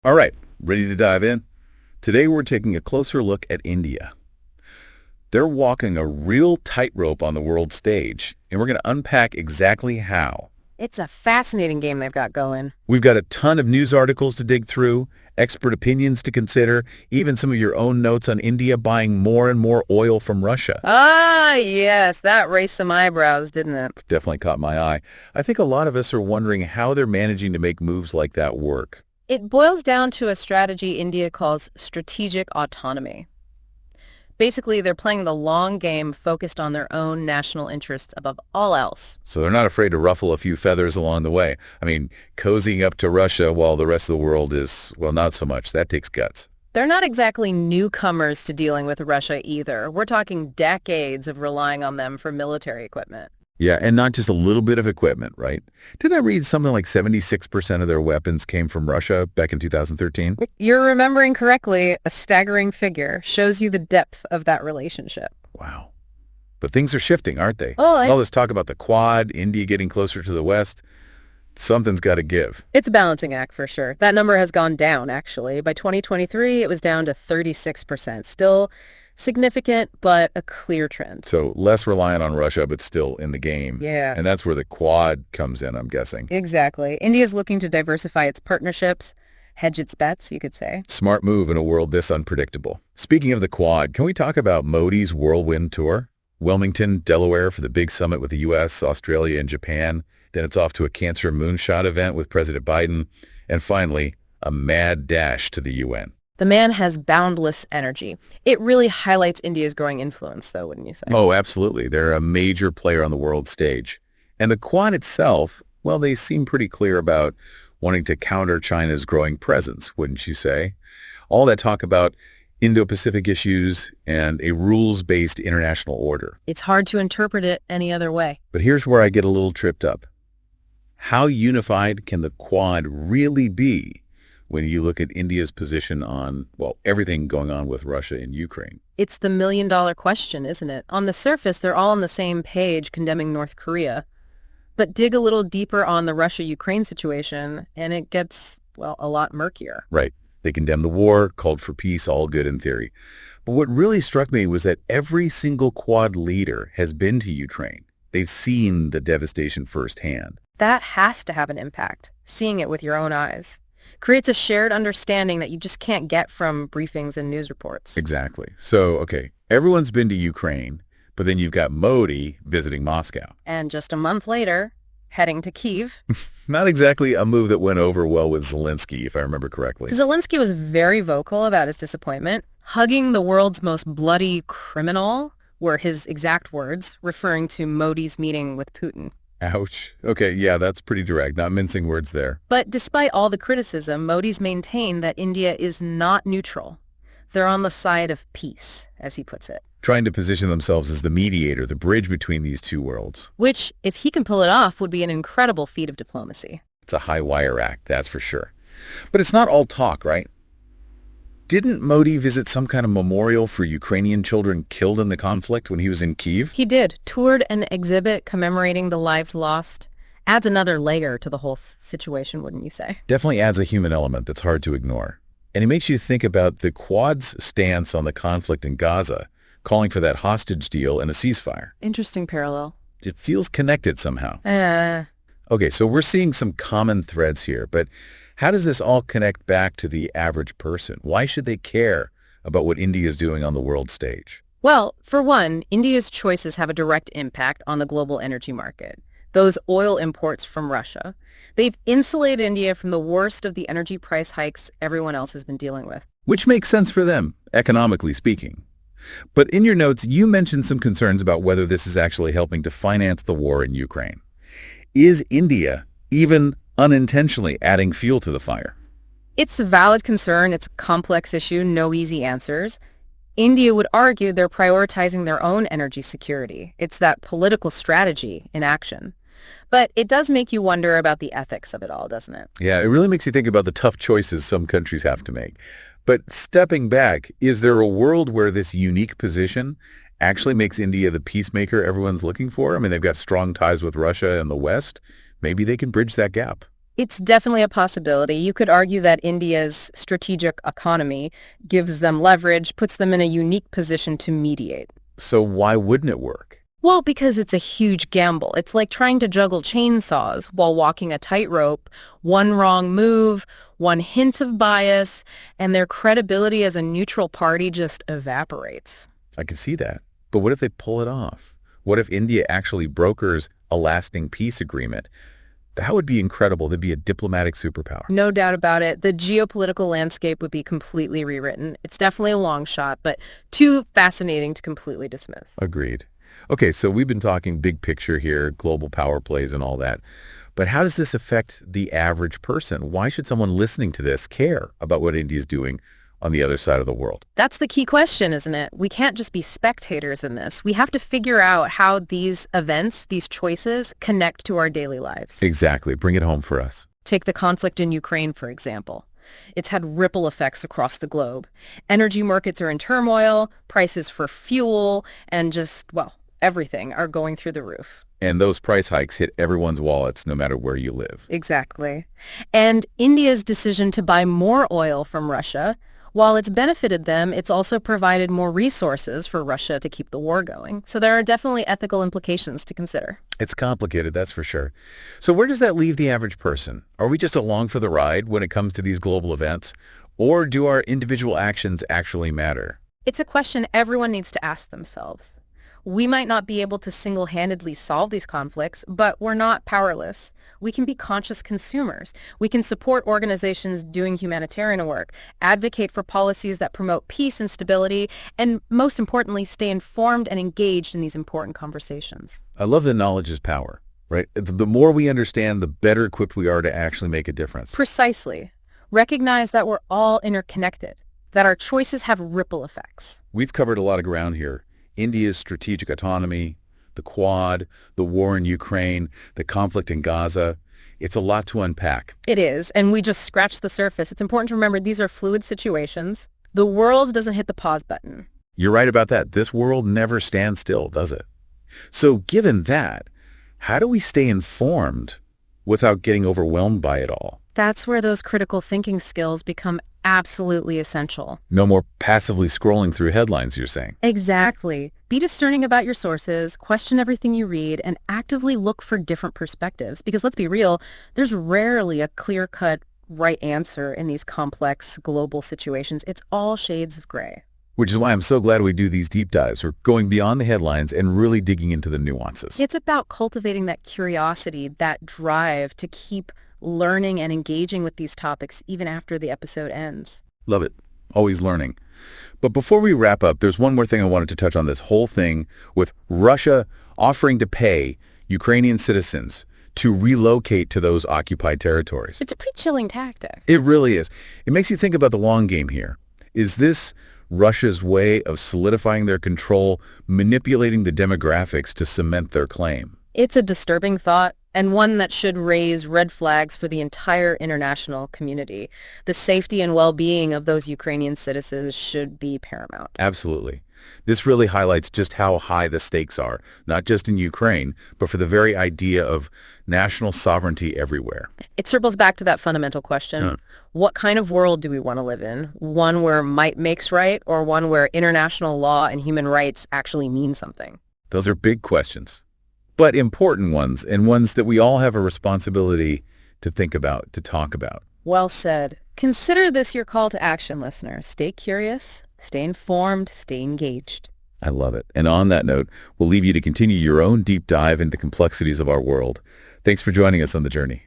All right, ready to dive in? Today we're taking a closer look at India. They're walking a real tightrope on the world stage, and we're going to unpack exactly how. It's a fascinating game they've got going. We've got a ton of news articles to dig through, expert opinions to consider, even some of your own notes on India buying more and more oil from Russia. Ah, yes, that raised some eyebrows, didn't it? Definitely caught my eye. I think a lot of us are wondering how they're managing to make moves like that work. It boils down to a strategy India calls strategic autonomy. Basically, they're playing the long game focused on their own national interests above all else. So they're not afraid to ruffle a few feathers along the way. I mean, cozying up to Russia while the rest of the world is, well, not so much. That takes guts. They're not exactly newcomers to dealing with Russia either. We're talking decades of relying on them for military equipment. Yeah, and not just a little bit of equipment, right? Didn't I read something like 76% of their weapons came from Russia back in 2013? You're remembering correctly. A staggering figure shows you the depth of that relationship. Wow. But things are shifting, aren't they? Oh, All this talk about the Quad, India getting closer to the West, something's got to give. It's a balancing act for sure. That number has gone down, actually. By 2023, it was down to 36%. Still significant, but a clear trend. So less reliant on Russia, but still in the game. Yeah. And that's where the Quad comes in, I'm guessing. Exactly. India's looking to diversify its partnerships, hedge its bets, you could say. Smart move in a world this unpredictable. Speaking of the Quad, can we talk about Modi's whirlwind tour? Wilmington, Delaware for the big summit with the U.S., Australia, and Japan. Then it's off to a Cancer Moonshot event with President Biden. And finally, a mad dash to the UN. The man has boundless energy. It really highlights India's growing influence, though, wouldn't you say? Oh, absolutely. They're a major player on the world stage. And the Quad itself, well, they seem pretty clear about wanting to counter China's growing presence, wouldn't you say? All that talk about Indo-Pacific issues and a rules-based international order. It's hard to interpret it any other way. But here's where I get a little tripped up. How unified can the Quad really be when you look at India's position on, well, everything going on with Russia and Ukraine? It's the million-dollar question, isn't it? On the surface, they're all on the same page condemning North Korea. But dig a little deeper on the Russia-Ukraine situation, and it gets, well, a lot murkier. Right. They condemned the war, called for peace, all good in theory. But what really struck me was that every single Quad leader has been to Ukraine. They've seen the devastation firsthand. That has to have an impact, seeing it with your own eyes. Creates a shared understanding that you just can't get from briefings and news reports. Exactly. So, okay, everyone's been to Ukraine, but then you've got Modi visiting Moscow. And just a month later, heading to Kyiv. Not exactly a move that went over well with Zelensky, if I remember correctly. Zelensky was very vocal about his disappointment. Hugging the world's most bloody criminal were his exact words, referring to Modi's meeting with Putin. Ouch. Okay, yeah, that's pretty direct. Not mincing words there. But despite all the criticism, Modi's maintained that India is not neutral. They're on the side of peace, as he puts it. Trying to position themselves as the mediator, the bridge between these two worlds. Which, if he can pull it off, would be an incredible feat of diplomacy. It's a high-wire act, that's for sure. But it's not all talk, right? Didn't Modi visit some kind of memorial for Ukrainian children killed in the conflict when he was in Kyiv? He did. Toured an exhibit commemorating the lives lost. Adds another layer to the whole situation, wouldn't you say? Definitely adds a human element that's hard to ignore. And it makes you think about the Quad's stance on the conflict in Gaza, calling for that hostage deal and a ceasefire. Interesting parallel. It feels connected somehow. Uh, Okay, so we're seeing some common threads here, but how does this all connect back to the average person? Why should they care about what India is doing on the world stage? Well, for one, India's choices have a direct impact on the global energy market. Those oil imports from Russia. They've insulated India from the worst of the energy price hikes everyone else has been dealing with. Which makes sense for them, economically speaking. But in your notes, you mentioned some concerns about whether this is actually helping to finance the war in Ukraine. Is India even unintentionally adding fuel to the fire? It's a valid concern. It's a complex issue, no easy answers. India would argue they're prioritizing their own energy security. It's that political strategy in action. But it does make you wonder about the ethics of it all, doesn't it? Yeah, it really makes you think about the tough choices some countries have to make. But stepping back, is there a world where this unique position actually makes India the peacemaker everyone's looking for? I mean, they've got strong ties with Russia and the West. Maybe they can bridge that gap. It's definitely a possibility. You could argue that India's strategic economy gives them leverage, puts them in a unique position to mediate. So why wouldn't it work? Well, because it's a huge gamble. It's like trying to juggle chainsaws while walking a tightrope. One wrong move, one hint of bias, and their credibility as a neutral party just evaporates. I can see that. But what if they pull it off? What if India actually brokers a lasting peace agreement? That would be incredible. That'd be a diplomatic superpower. No doubt about it. The geopolitical landscape would be completely rewritten. It's definitely a long shot, but too fascinating to completely dismiss. Agreed. Okay, so we've been talking big picture here, global power plays and all that. But how does this affect the average person? Why should someone listening to this care about what India is doing on the other side of the world? That's the key question, isn't it? We can't just be spectators in this. We have to figure out how these events, these choices, connect to our daily lives. Exactly. Bring it home for us. Take the conflict in Ukraine, for example. It's had ripple effects across the globe. Energy markets are in turmoil, prices for fuel, and just, well, everything are going through the roof. And those price hikes hit everyone's wallets no matter where you live. Exactly. And India's decision to buy more oil from Russia, while it's benefited them, it's also provided more resources for Russia to keep the war going. So there are definitely ethical implications to consider. It's complicated, that's for sure. So where does that leave the average person? Are we just along for the ride when it comes to these global events? Or do our individual actions actually matter? It's a question everyone needs to ask themselves. We might not be able to single-handedly solve these conflicts, but we're not powerless. We can be conscious consumers. We can support organizations doing humanitarian work, advocate for policies that promote peace and stability, and most importantly, stay informed and engaged in these important conversations. I love that knowledge is power, right? The more we understand, the better equipped we are to actually make a difference. Precisely. Recognize that we're all interconnected, that our choices have ripple effects. We've covered a lot of ground here. India's strategic autonomy, the Quad, the war in Ukraine, the conflict in Gaza. It's a lot to unpack. It is, and we just scratched the surface. It's important to remember these are fluid situations. The world doesn't hit the pause button. You're right about that. This world never stands still, does it? So given that, how do we stay informed without getting overwhelmed by it all? That's where those critical thinking skills become absolutely essential. No more passively scrolling through headlines, you're saying? Exactly. Be discerning about your sources, question everything you read, and actively look for different perspectives. Because let's be real, there's rarely a clear-cut right answer in these complex global situations. It's all shades of gray. Which is why I'm so glad we do these deep dives. We're going beyond the headlines and really digging into the nuances. It's about cultivating that curiosity, that drive to keep learning and engaging with these topics even after the episode ends. Love it. Always learning. But before we wrap up, there's one more thing I wanted to touch on this whole thing with Russia offering to pay Ukrainian citizens to relocate to those occupied territories. It's a pretty chilling tactic. It really is. It makes you think about the long game here. Is this Russia's way of solidifying their control, manipulating the demographics to cement their claim? It's a disturbing thought, and one that should raise red flags for the entire international community. The safety and well-being of those Ukrainian citizens should be paramount. Absolutely. This really highlights just how high the stakes are, not just in Ukraine, but for the very idea of national sovereignty everywhere. It circles back to that fundamental question. What kind of world do we want to live in? One where might makes right, or one where international law and human rights actually mean something? Those are big questions, but important ones, and ones that we all have a responsibility to think about, to talk about. Well said. Consider this your call to action, listener. Stay curious, stay informed, stay engaged. I love it. And on that note, we'll leave you to continue your own deep dive into the complexities of our world. Thanks for joining us on the journey.